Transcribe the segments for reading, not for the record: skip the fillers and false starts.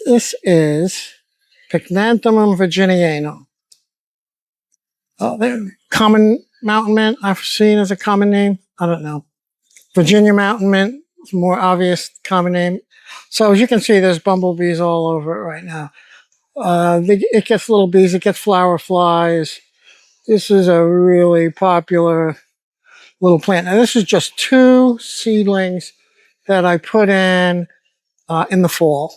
This is Pycnanthemum virginianum. Common mountain mint I've seen as a common name. I don't know. Virginia mountain mint is a more obvious common name. So as you can see, there's bumblebees all over it right now. It gets little bees, it gets flower flies. This is a really popular little plant. Now this is just 2 seedlings that I put in the fall.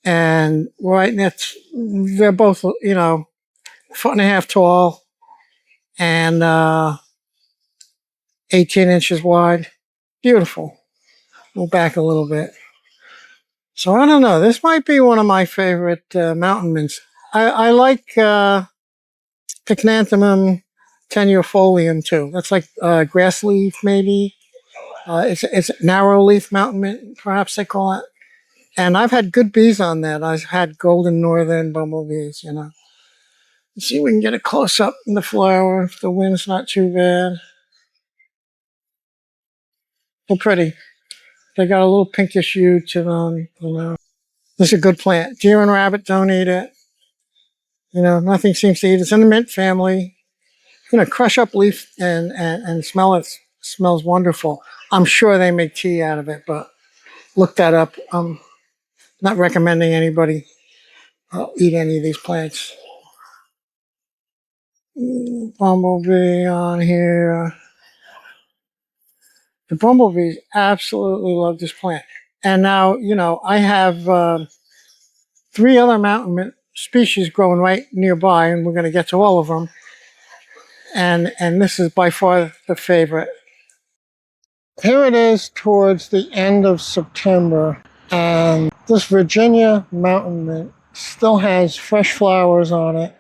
And they're both, 1.5 tall and 18 inches wide. Beautiful. Move back a little bit. So I don't know. This might be one of my favorite mountain mints. I like Pycnanthemum tenuifolium too. That's like grass leaf maybe. It's narrow leaf mountain mint, perhaps they call it. And I've had good bees on that. I've had golden northern bumblebees, Let's see if we can get a close up in the flower if the wind's not too bad. They're pretty. They got a little pinkish hue to them, This is a good plant. Deer and rabbit don't eat it. Nothing seems to eat it. It's in the mint family. Crush up leaf and smell it. It smells wonderful. I'm sure they make tea out of it, but look that up. I'm not recommending anybody eat any of these plants. Bumblebee on here. The bumblebees absolutely love this plant. And now, I have 3 other mountain mint species growing right nearby, and we're going to get to all of them. And this is by far the favorite. Here it is towards the end of September, and this Virginia mountain mint still has fresh flowers on it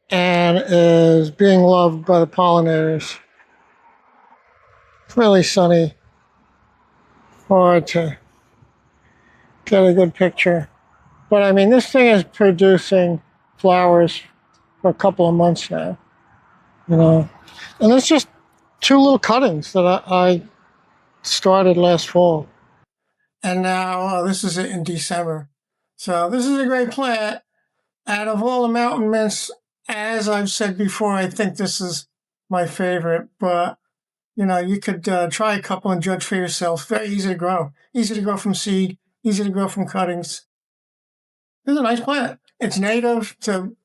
and is being loved by the pollinators. It's really sunny. Hard to get a good picture. But I mean, this thing is producing flowers for a couple of months now, And it's just 2 little cuttings that I started last fall. And now this is it in December. So this is a great plant. Out of all the mountain mints, as I've said before, I think this is my favorite. But, you could try a couple and judge for yourself. Very easy to grow. Easy to grow from seed. Easy to grow from cuttings. This is a nice plant. It's native to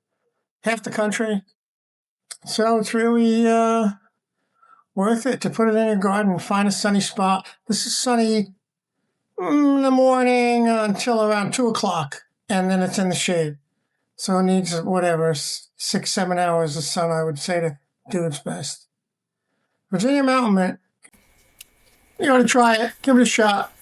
half the country. So it's really worth it to put it in your garden. Find a sunny spot. This is sunny in the morning until around 2 o'clock. And then it's in the shade. So it needs, 6-7 hours of sun, I would say, to do its best. Virginia mountain mint. You ought to try it. Give it a shot.